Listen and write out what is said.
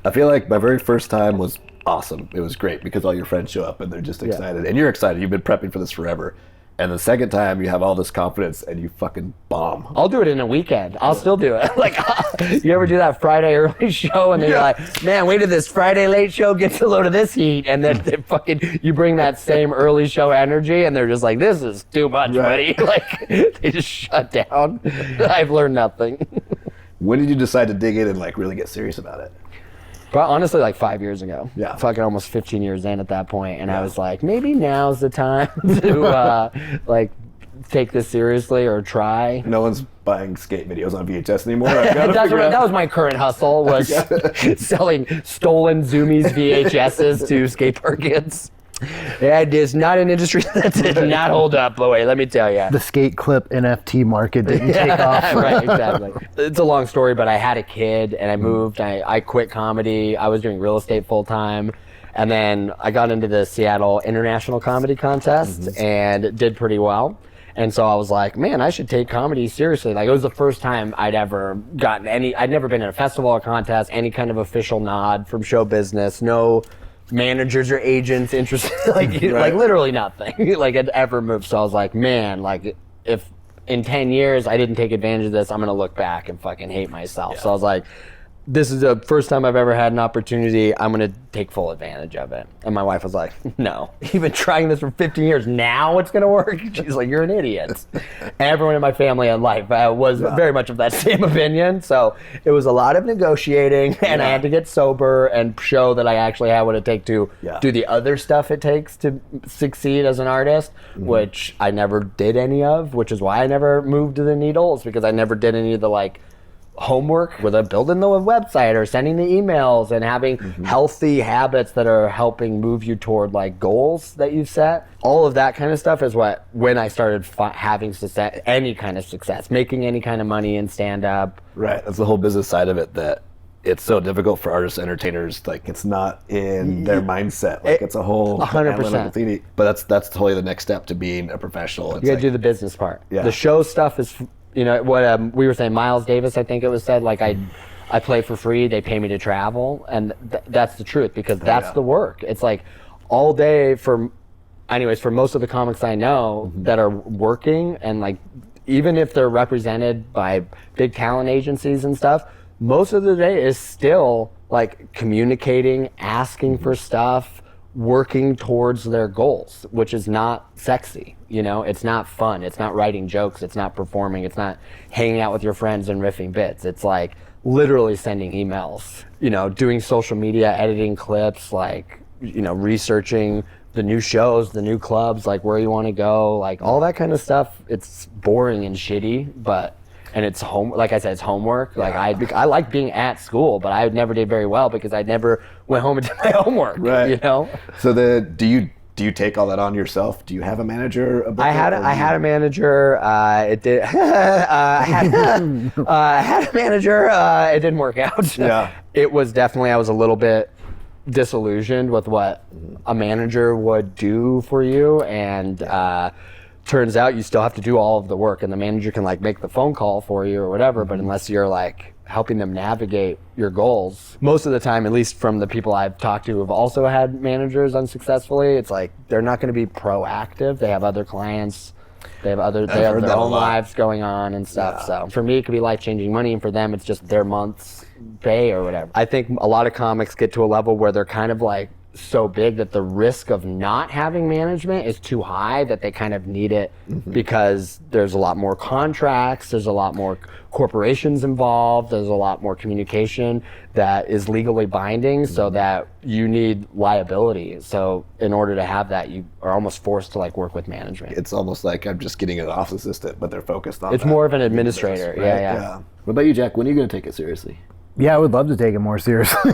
I feel like my very first time was awesome. It was great because all your friends show up and they're just excited. And you're excited. You've been prepping for this forever. And the second time you have all this confidence and you fucking bomb. I'll do it in a weekend. I'll still do it. Like, you ever do that Friday early show and then you're like, man, wait till this Friday late show gets a load of this heat. And then you bring that same early show energy and they're just like, this is too much, buddy. Like, they just shut down. I've learned nothing. When did you decide to dig in and like really get serious about it? But honestly, like 5 years ago. Yeah. Fucking almost 15 years in at that point. And I was like, maybe now's the time to like take this seriously or try. No one's buying skate videos on VHS anymore. That was my current hustle, was selling stolen Zoomies VHSs to skate park kids. Yeah, it is not an industry that did not hold up, but wait, let me tell you. The skate clip NFT market didn't take off. Right, exactly. It's a long story, but I had a kid and I moved. I quit comedy. I was doing real estate full time. And then I got into the Seattle International Comedy Contest and did pretty well. And so I was like, man, I should take comedy seriously. Like, it was the first time I'd ever gotten I'd never been in a festival or contest, any kind of official nod from show business, no managers or agents interested, like literally nothing like had ever moved. So I was like, man, like if in 10 years I didn't take advantage of this, I'm gonna look back and fucking hate myself. So I was like, this is the first time I've ever had an opportunity. I'm going to take full advantage of it. And my wife was like, no, you've been trying this for 15 years. Now it's going to work? She's like, you're an idiot. Everyone in my family and life was very much of that same opinion. So it was a lot of negotiating, and I had to get sober and show that I actually had what it takes to do the other stuff it takes to succeed as an artist, which I never did any of, which is why I never moved to the needles, because I never did any of the like homework with building the website or sending the emails and having healthy habits that are helping move you toward like goals that you've set. All of that kind of stuff is when I started having success, any kind of success, making any kind of money in stand-up. Right, that's the whole business side of it, that it's so difficult for artists, entertainers, like it's not in their mindset. Like it's a whole 100%. But that's totally the next step to being a professional. It's you gotta do the business part. Yeah. The show stuff is, you know, what we were saying, Miles Davis, I think it was said, like I play for free, they pay me to travel. And that's the truth, because that's the work. It's like all day for most of the comics I know that are working, and like, even if they're represented by big talent agencies and stuff, most of the day is still like communicating, asking for stuff, working towards their goals, which is not sexy. You know, it's not fun. It's not writing jokes. It's not performing. It's not hanging out with your friends and riffing bits. It's like literally sending emails, you know, doing social media, editing clips, like, you know, researching the new shows, the new clubs, like where you want to go, like all that kind of stuff. It's boring and shitty, and it's like I said, it's homework. Like I like being at school, but I never did very well because I never went home and did my homework. Right. You know. So do you take all that on yourself? Do you have a manager? I had a manager. I had a manager. It didn't work out. Yeah. It was definitely, I was a little bit disillusioned with what a manager would do for you, and turns out you still have to do all of the work, and the manager can like make the phone call for you or whatever, but unless you're like helping them navigate your goals, most of the time, at least from the people I've talked to who have also had managers unsuccessfully, it's like they're not going to be proactive. They have other clients, they have their own lives going on and stuff. So for me, it could be life-changing money, and for them, it's just their month's pay or whatever. I think a lot of comics get to a level where they're kind of like so big that the risk of not having management is too high, that they kind of need it because there's a lot more contracts, there's a lot more corporations involved, there's a lot more communication that is legally binding, so that you need liability. So in order to have that, you are almost forced to like work with management. It's almost like I'm just getting an office assistant, but they're focused on it's more of an administrator. Right? Yeah. What about you, Jack? When are you going to take it seriously? Yeah, I would love to take it more seriously.